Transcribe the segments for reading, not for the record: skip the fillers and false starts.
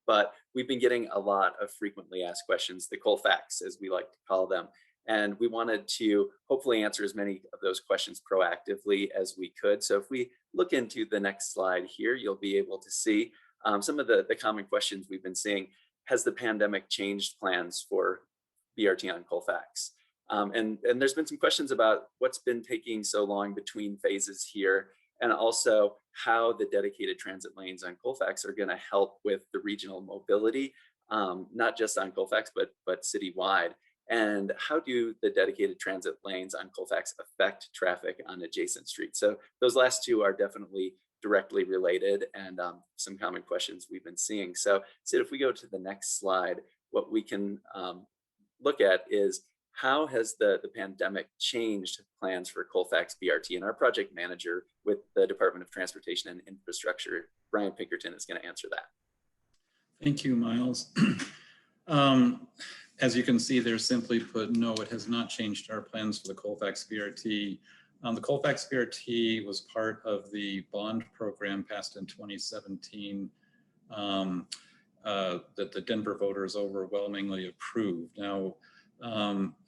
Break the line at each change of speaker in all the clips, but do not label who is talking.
but we've been getting a lot of frequently asked questions, the Colfax, as we like to call them. And we wanted to hopefully answer as many of those questions proactively as we could. So if we look into the next slide here, you'll be able to see some of the common questions we've been seeing. Has the pandemic changed plans for BRT on Colfax? And there's been some questions about what's been taking so long between phases here, and also how the dedicated transit lanes on Colfax are going to help with the regional mobility, not just on Colfax, but citywide. And how do the dedicated transit lanes on Colfax affect traffic on adjacent streets? So those last two are definitely directly related, and some common questions we've been seeing. So Sid, if we go to the next slide, what we can look at is how has the pandemic changed plans for Colfax BRT? And our project manager with the Department of Transportation and Infrastructure, Brian Pinkerton, is going to answer that.
Thank you, Miles. As you can see there, simply put, no, it has not changed our plans for the Colfax BRT. The Colfax BRT was part of the bond program passed in 2017 that the Denver voters overwhelmingly approved. Now,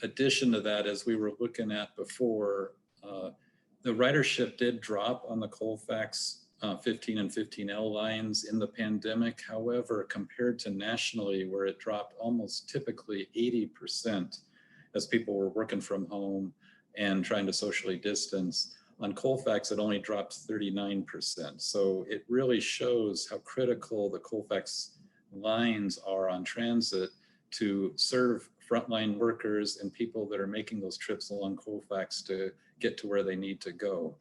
addition to that, as we were looking at before, the ridership did drop on the Colfax 15 and 15L lines in the pandemic. However, compared to nationally, where it dropped almost typically 80% as people were working from home and trying to socially distance, on Colfax it only dropped 39%. So it really shows how critical the Colfax lines are on transit to serve frontline workers and people that are making those trips along Colfax to get to where they need to go.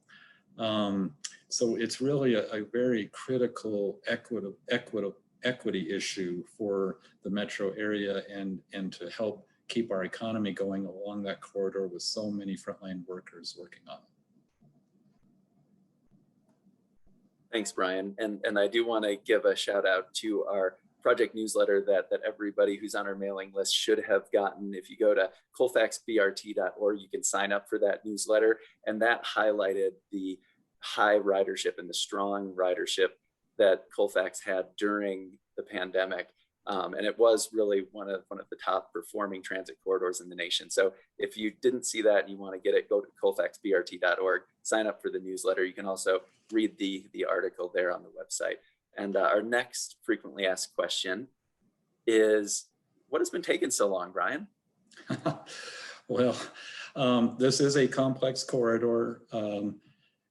So it's really a very critical equity issue for the metro area and to help keep our economy going along that corridor with so many frontline workers working on it.
Thanks, Brian. And I do want to give a shout out to our project newsletter that everybody who's on our mailing list should have gotten. If you go to colfaxbrt.org, you can sign up for that newsletter, and that highlighted the high ridership and the strong ridership that Colfax had during the pandemic. And it was really one of the top performing transit corridors in the nation. So if you didn't see that and you want to get it, go to colfaxbrt.org, sign up for the newsletter. You can also read the article there on the website. And our next frequently asked question is, what has been taking so long, Brian?
Well, this is a complex corridor.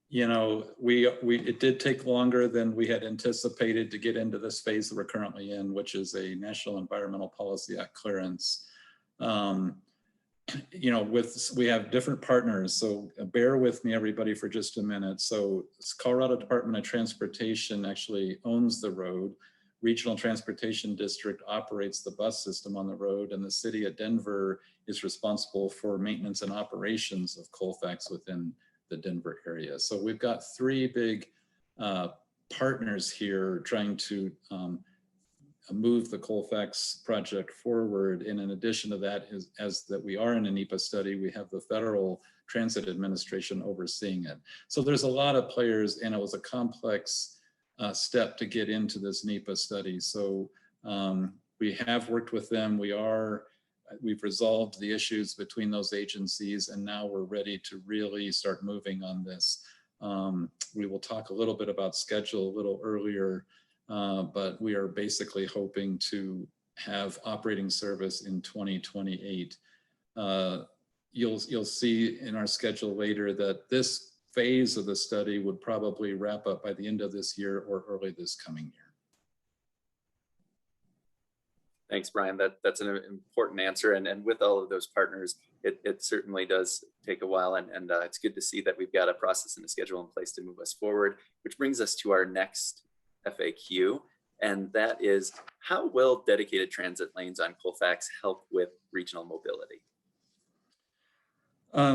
You know, it did take longer than we had anticipated to get into this phase that we're currently in, which is a National Environmental Policy Act clearance. You know, we have different partners, so bear with me, everybody, for just a minute. So Colorado Department of Transportation actually owns the road. Regional Transportation District operates the bus system on the road, and the city of Denver is responsible for maintenance and operations of Colfax within the Denver area. So we've got three big partners here trying to move the Colfax project forward. And in addition to that, as that we are in a NEPA study, we have the Federal Transit Administration overseeing it. So there's a lot of players, and it was a complex step to get into this NEPA study. So we have worked with them. We've resolved the issues between those agencies, and now we're ready to really start moving on this. We will talk a little bit about schedule a little earlier, but we are basically hoping to have operating service in 2028. You'll see in our schedule later that this phase of the study would probably wrap up by the end of this year or early this coming year.
Thanks, Brian. That's an important answer. And with all of those partners, it certainly does take a while. And it's good to see that we've got a process and a schedule in place to move us forward, which brings us to our next FAQ. And that is, how will dedicated transit lanes on Colfax help with regional mobility?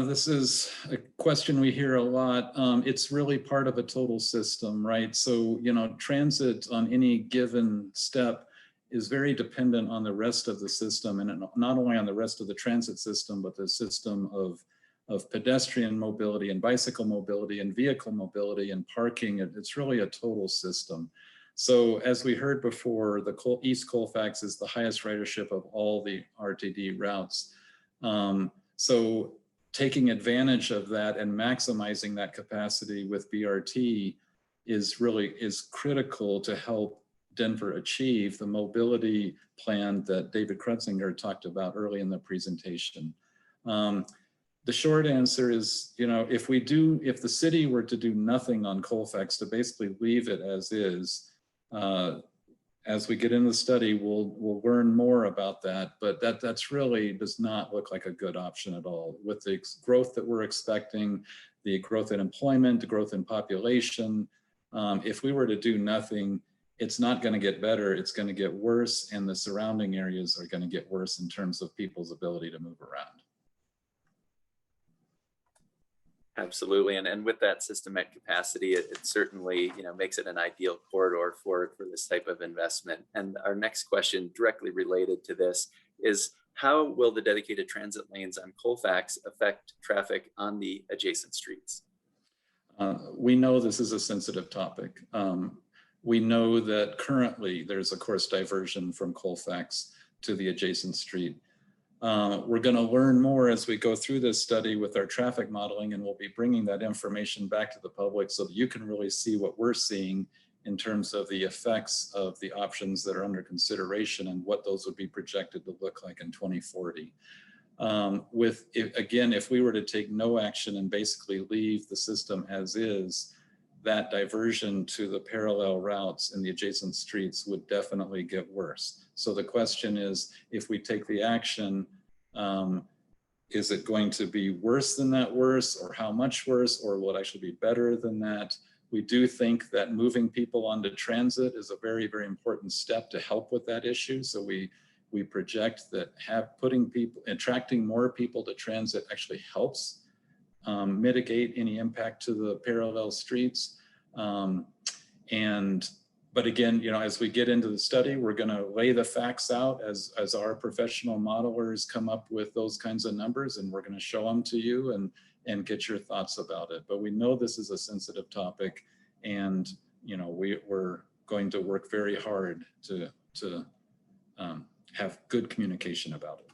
This is a question we hear a lot. It's really part of a total system, right? So, you know, transit on any given step is very dependent on the rest of the system, and not only on the rest of the transit system, but the system of pedestrian mobility and bicycle mobility and vehicle mobility and parking. It's really a total system. So as we heard before, the East Colfax is the highest ridership of all the RTD routes. So taking advantage of that and maximizing that capacity with BRT is critical to help Denver achieve the mobility plan that David Krutzinger talked about early in the presentation. The short answer is, if the city were to do nothing on Colfax, to basically leave it as is, as we get into the study, we'll learn more about that, but that's really does not look like a good option at all. With the growth that we're expecting, the growth in employment, the growth in population, if we were to do nothing, it's not going to get better, it's going to get worse, and the surrounding areas are going to get worse in terms of people's ability to move around.
Absolutely, and with that system at capacity, it certainly makes it an ideal corridor for this type of investment. And our next question, directly related to this, is how will the dedicated transit lanes on Colfax affect traffic on the adjacent streets?
We know this is a sensitive topic. We know that currently there's a course diversion from Colfax to the adjacent street. We're going to learn more as we go through this study with our traffic modeling, and we'll be bringing that information back to the public so that you can really see what we're seeing in terms of the effects of the options that are under consideration and what those would be projected to look like in 2040. Again, if we were to take no action and basically leave the system as is, that diversion to the parallel routes in the adjacent streets would definitely get worse. So the question is, if we take the action, is it going to be worse than that worse, or how much worse, or will it actually be better than that? We do think that moving people onto transit is a very, very important step to help with that issue. So we project that attracting more people to transit actually helps mitigate any impact to the parallel streets. But again, as we get into the study, we're going to lay the facts out as our professional modelers come up with those kinds of numbers, and we're going to show them to you and get your thoughts about it. But we know this is a sensitive topic, and we're going to work very hard to have good communication about it.